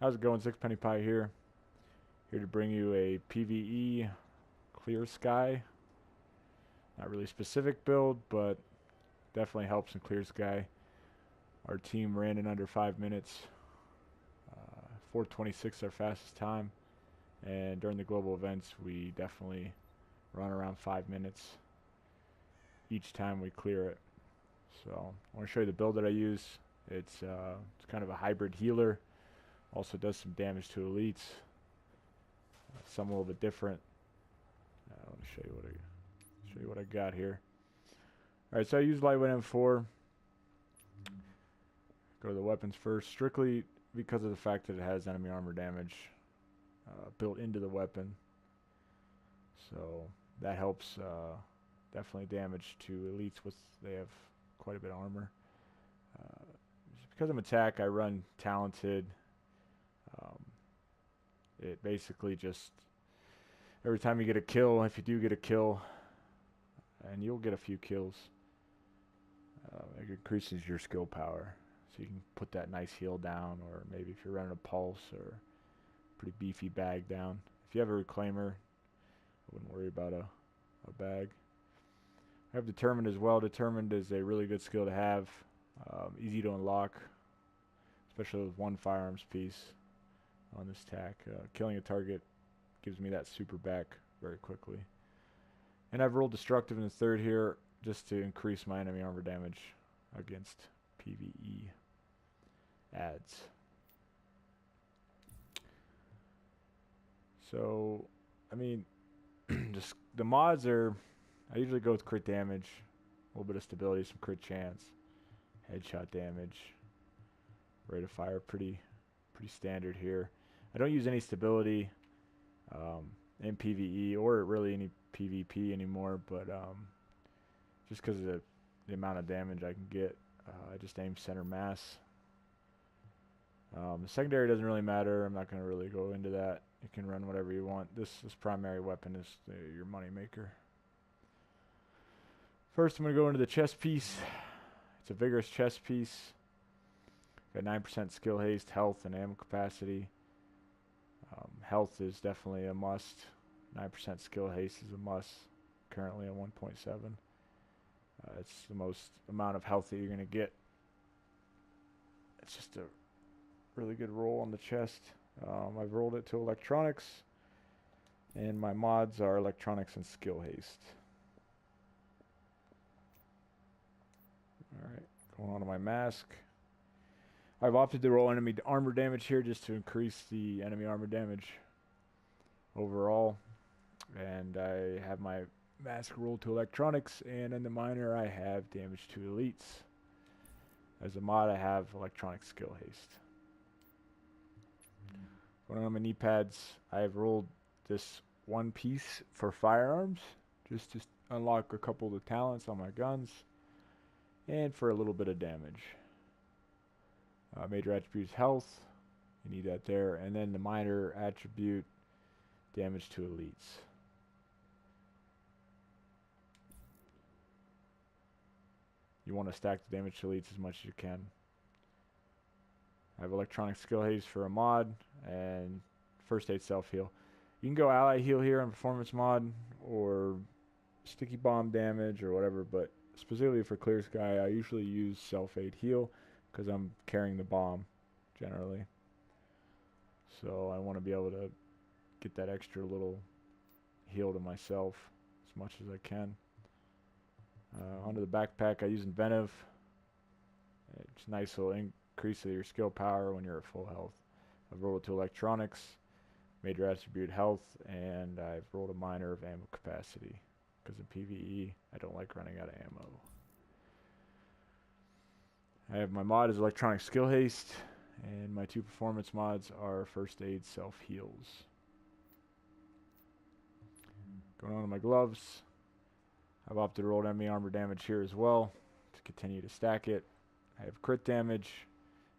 How's it going? Sixpennypie here. Here to bring you a PvE Clearsky. Not really specific build, but definitely helps in Clearsky. Our team ran in under 5 minutes. 4:26 our fastest time. And during the global events, we definitely run around 5 minutes each time we clear it. So I want to show you the build that I use. It's kind of a hybrid healer. Also does some damage to elites. Some a little bit different. Let me show you what I got here. All right, so I use lightweight M4. Go to the weapons first, strictly because of the fact that it has enemy armor damage built into the weapon. So that helps definitely damage to elites they have quite a bit of armor. Because I'm attack, I run talented. It basically just every time you get a kill, if you do get a kill, and you'll get a few kills, it increases your skill power. So you can put that nice heal down, or maybe if you're running a pulse or pretty beefy bag down. If you have a reclaimer, I wouldn't worry about a bag. I have determined as well. Determined is a really good skill to have. Easy to unlock, especially with one firearms piece on this tac. Killing a target gives me that super back very quickly. And I've rolled destructive in the third here just to increase my enemy armor damage against PvE ads. So, I mean, just the mods are, I usually go with crit damage, a little bit of stability, some crit chance, headshot damage, rate of fire, pretty standard here. I don't use any stability in PvE or really any PvP anymore, but just because of the amount of damage I can get, I just aim center mass. The secondary doesn't really matter. I'm not going to really go into that. You can run whatever you want. This primary weapon is your money maker. First, I'm going to go into the chest piece. It's a vigorous chest piece. Got 9% skill haste, health, and ammo capacity. Health is definitely a must. 9% skill haste is a must. Currently at 1.7. It's the most amount of health that you're going to get. It's just a really good roll on the chest. I've rolled it to electronics, and my mods are electronics and skill haste. Alright, going on to my mask. I've opted to roll enemy armor damage here just to increase the enemy armor damage overall. And I have my mask rolled to electronics, and in the minor I have damage to elites. As a mod I have electronic skill haste. Going on my knee pads, I have rolled this one piece for firearms, just to unlock a couple of the talents on my guns, and for a little bit of damage. Major attributes health, you need that there, and then the minor attribute damage to elites. You want to stack the damage to elites as much as you can. I have electronic skill haste for a mod and first aid self heal. You can go ally heal here on performance mod or sticky bomb damage or whatever, but specifically for Clearsky I usually use self aid heal because I'm carrying the bomb generally. So I want to be able to get that extra little heal to myself as much as I can. Onto the backpack, I use inventive. It's a nice little increase of your skill power when you're at full health. I've rolled it to electronics, major attribute health, and I've rolled a minor of ammo capacity because in PvE I don't like running out of ammo. I have my mod is electronic skill haste, and my two performance mods are first aid self heals. Going on to my gloves, I've opted to roll enemy armor damage here as well to continue to stack it. I have crit damage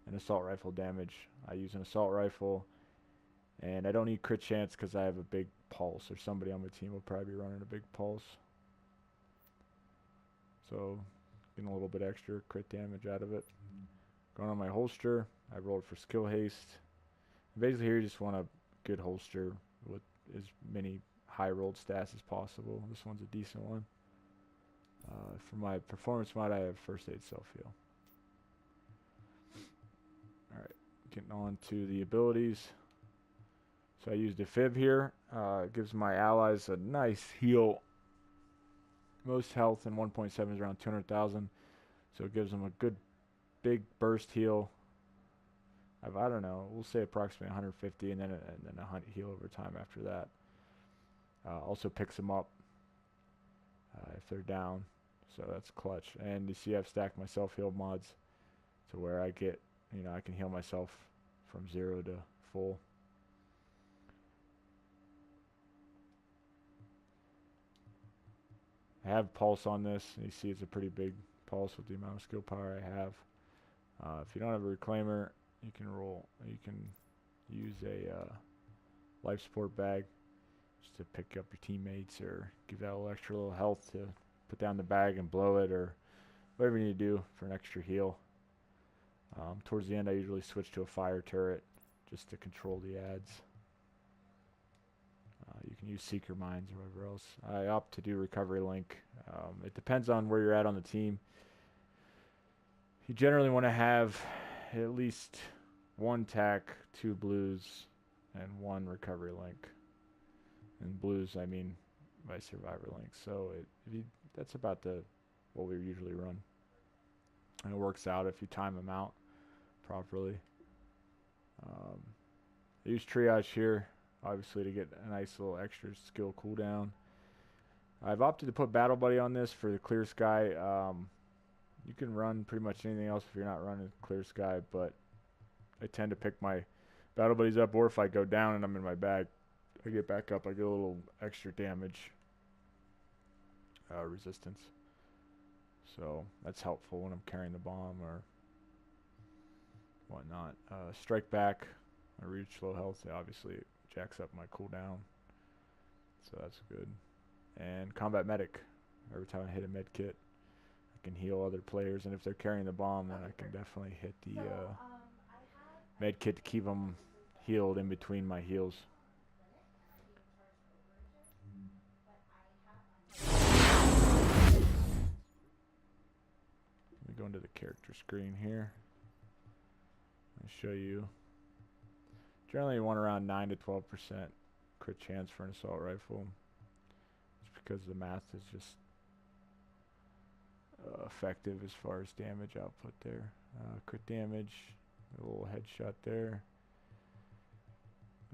and assault rifle damage. I use an assault rifle, and I don't need crit chance because I have a big pulse, or somebody on my team will probably be running a big pulse. So getting a little bit extra crit damage out of it. Going on my holster, I rolled for skill haste. Basically here you just want a good holster with as many high rolled stats as possible. This one's a decent one. For my performance mod, I have first aid self-heal. Alright, getting on to the abilities. So I used a fib here. It gives my allies a nice heal. Most health in 1.7 is around 200,000. So it gives them a good big burst heal. I don't know, we'll say approximately 150 and then a heal over time after that. Also picks them up if they're down. So that's clutch. And you see I've stacked my self-heal mods to where I get, I can heal myself from 0 to full. I have pulse on this. You see it's a pretty big pulse with the amount of skill power I have. If you don't have a reclaimer, you can use a life support bag just to pick up your teammates or give that extra little health to put down the bag and blow it, or whatever you need to do for an extra heal. Towards the end I usually switch to a fire turret just to control the ads. You can use seeker mines or whatever else. I opt to do recovery link. It depends on where you're at on the team. You generally want to have at least 1 tac, 2 blues, and 1 recovery link. And blues, I mean by survivor link. So that's about what we usually run. And it works out if you time them out properly. I use triage here, obviously, to get a nice little extra skill cooldown. I've opted to put Battle Buddy on this for the Clear Sky. You can run pretty much anything else if you're not running Clear Sky, but I tend to pick my Battle Buddies up, or if I go down and I'm in my bag, I get back up, I get a little extra damage resistance. So that's helpful when I'm carrying the bomb or whatnot. Strike back, I reach low health, obviously it jacks up my cooldown, so that's good. And combat medic, every time I hit a med kit I can heal other players, and if they're carrying the bomb then I can definitely hit the med kit to keep them healed in between my heals. Let me go into the character screen here. I'll show you. Generally you want around 9 to 12% crit chance for an assault rifle. It's because the math is just effective as far as damage output there. Crit damage, a little headshot there.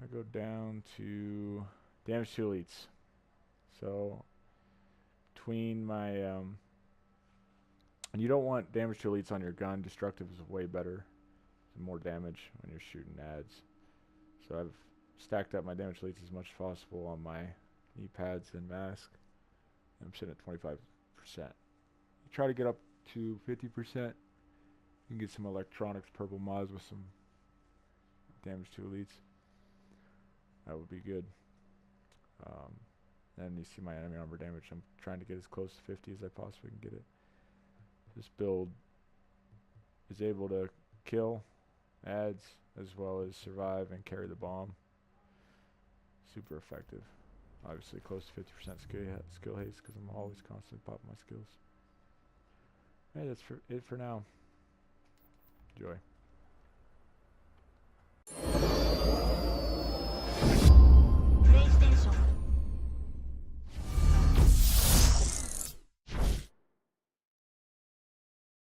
I go down to damage to elites. So between my and you don't want damage to elites on your gun. Destructive is way better, more damage when you're shooting ads. So I've stacked up my damage to elites as much as possible on my knee pads and mask. I'm sitting at 25%. You try to get up to 50%. You can get some electronics purple mods with some damage to elites. That would be good. Then you see my enemy armor damage. I'm trying to get as close to 50 as I possibly can get it. This build is able to kill ads as well as survive and carry the bomb. Super effective. Obviously close to 50% skill haste because I'm always constantly popping my skills. Hey, that's it for now. Enjoy.